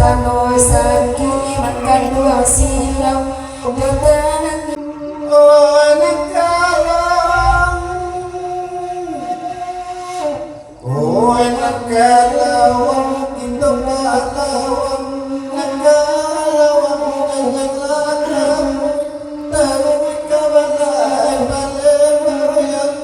sano sakit makan dua silau Jotan anak kalawang anak kalawang itu kalawang anak kalawang anak kalawang taruh kabalai balai bayang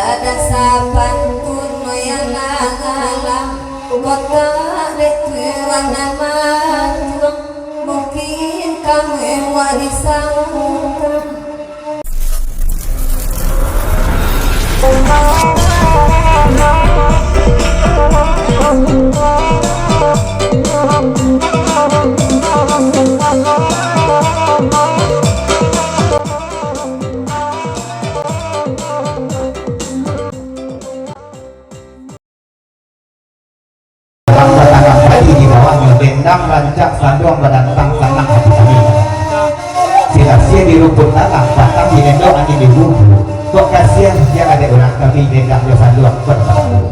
ada saban turno yang alam kota retuan nama mungkin kamu warisan bendang lancak sanduang badantang tanah hati kami sia-sia di rumput tanah batang di nendok ani di bumbu kok kasihan yang ada orang kami bendang di sanduang bertemu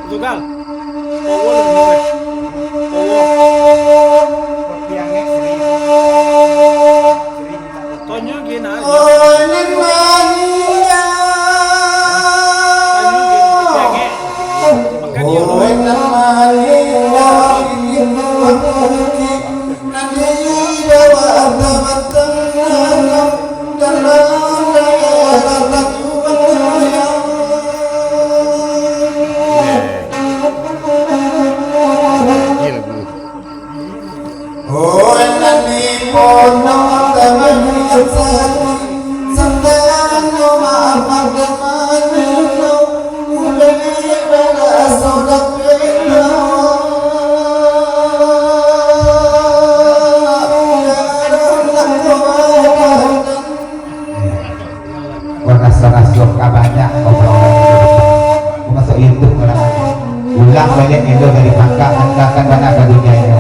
Tugal Tonyo gina banyak itu dari bangka angkakan mana ke dunia ini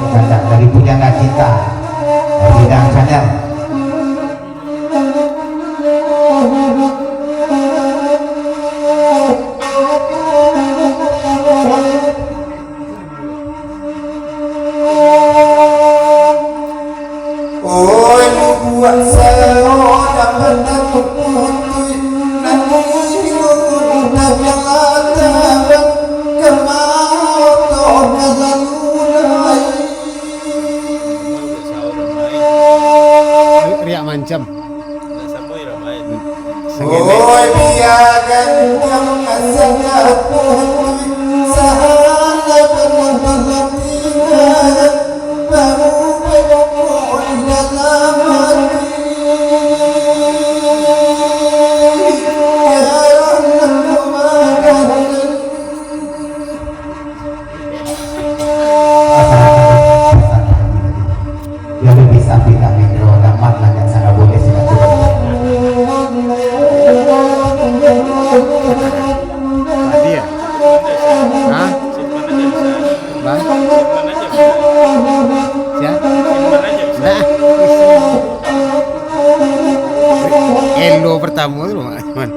dari punya cinta dari bidang channel buat saya dapat mancam. Oi biarkan yang asalnya sahala berlalu baru berdoa dalam hati yang lebih sapi kami roda matlah yang sangat boleh Tadi ya? Hah? Bang? Siapa? Nah, Elo pertama itu man.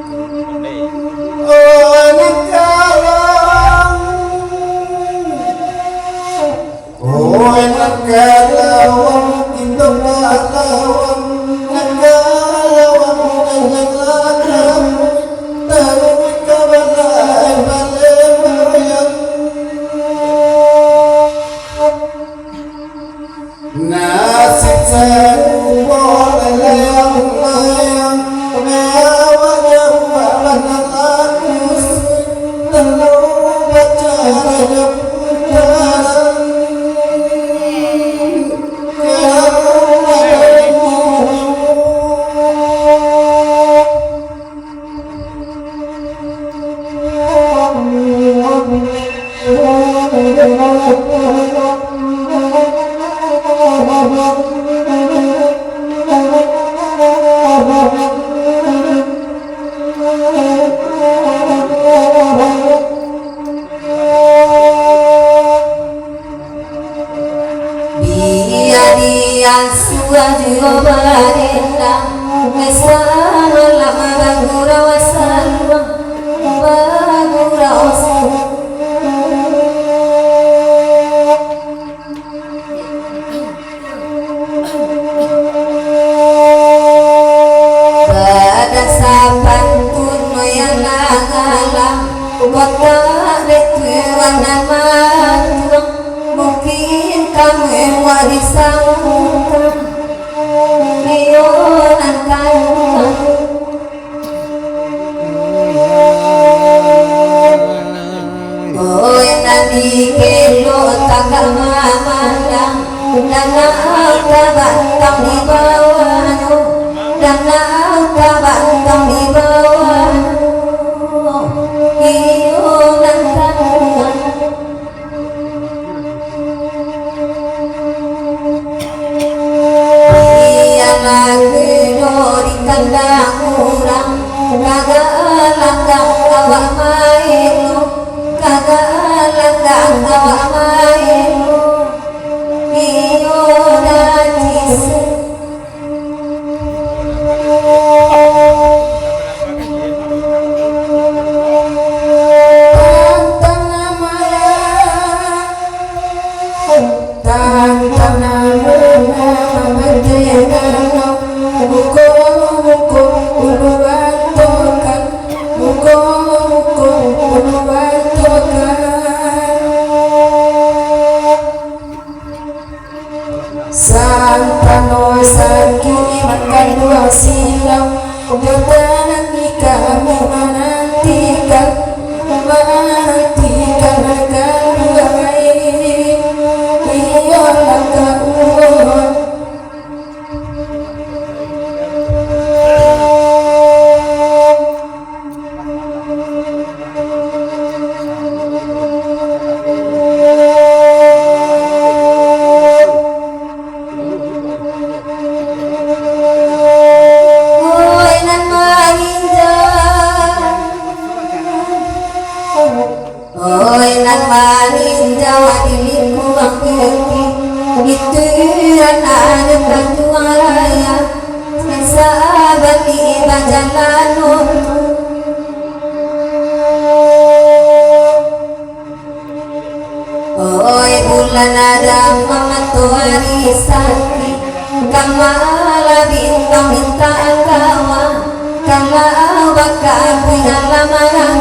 Nasib sebuah layang-layang mewahnya aku terlalu baca putaran kota retuan nama mungkin kamu warisan lionan kan kowe nadi kelo takamamandang danau kabantang di bawah danau kabantang di bawah lionan kan di kandang urang kagak langgang awak main kagak langgang awak main iyo najis Santano sakini makan dua silau jodohan kami menantikan akan dua ini iyalah kau itu anak berjuara sahabat di jalan oi bulan ada mama tuari sakti kamala bintang bintang kawa kalau bakal punya lamaran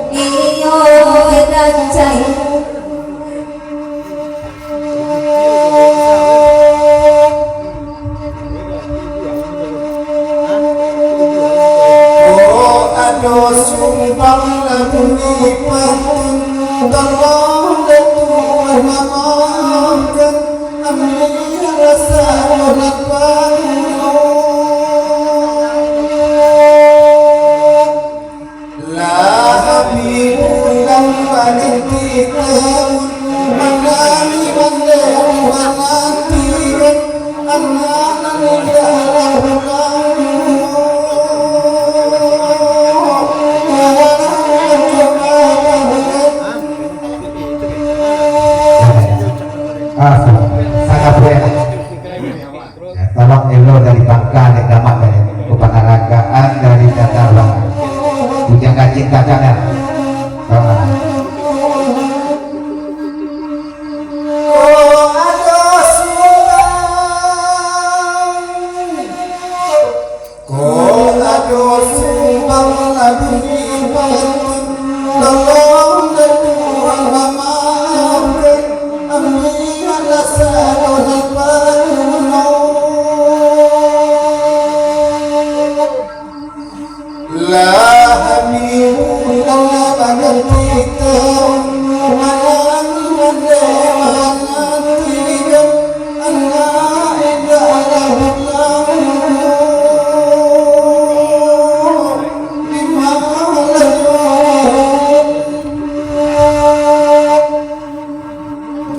iyo dan cai sumbang lagu nikmatun tolong dan Tuhan maafkan amin rasa harapan la habibullah waniti tahun menami mandiri wanatikan anak tolong elo dari Bangka dan Damat dari kepanaragaan dari Datar Bangka Bujang Kacin Kacana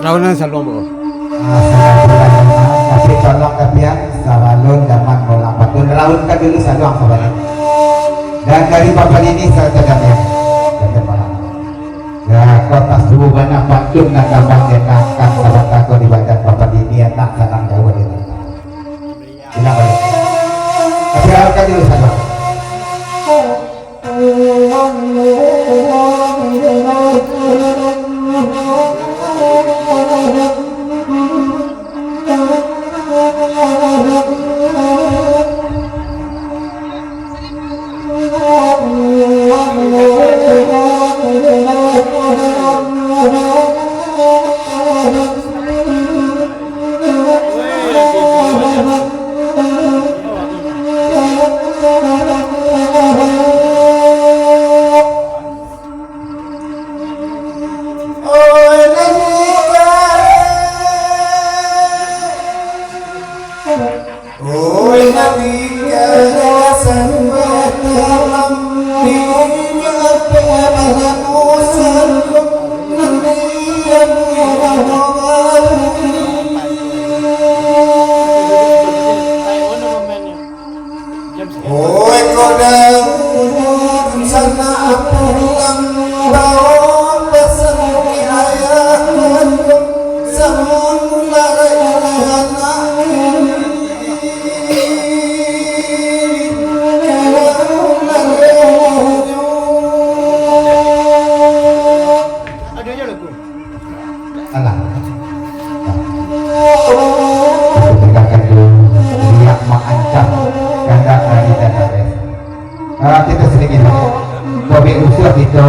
Lawanan sa lombo. Tapi tolong kapian sawalun daman mola patun laun ka dulu saluang sahabat. Dan dari bapak ini saya tetap ya. Ya kota Subana patun nak gampang dengarkan sahabat aku di badan bapak ini nak sanang jauh itu. Tidak boleh. Tapi laun ka dulu saluang. Oh Oi kodang sana pulang bawa pesan ki ayah semula alah tegakkan dulu lihat mengancam ganda kita sedikit Bobi usul itu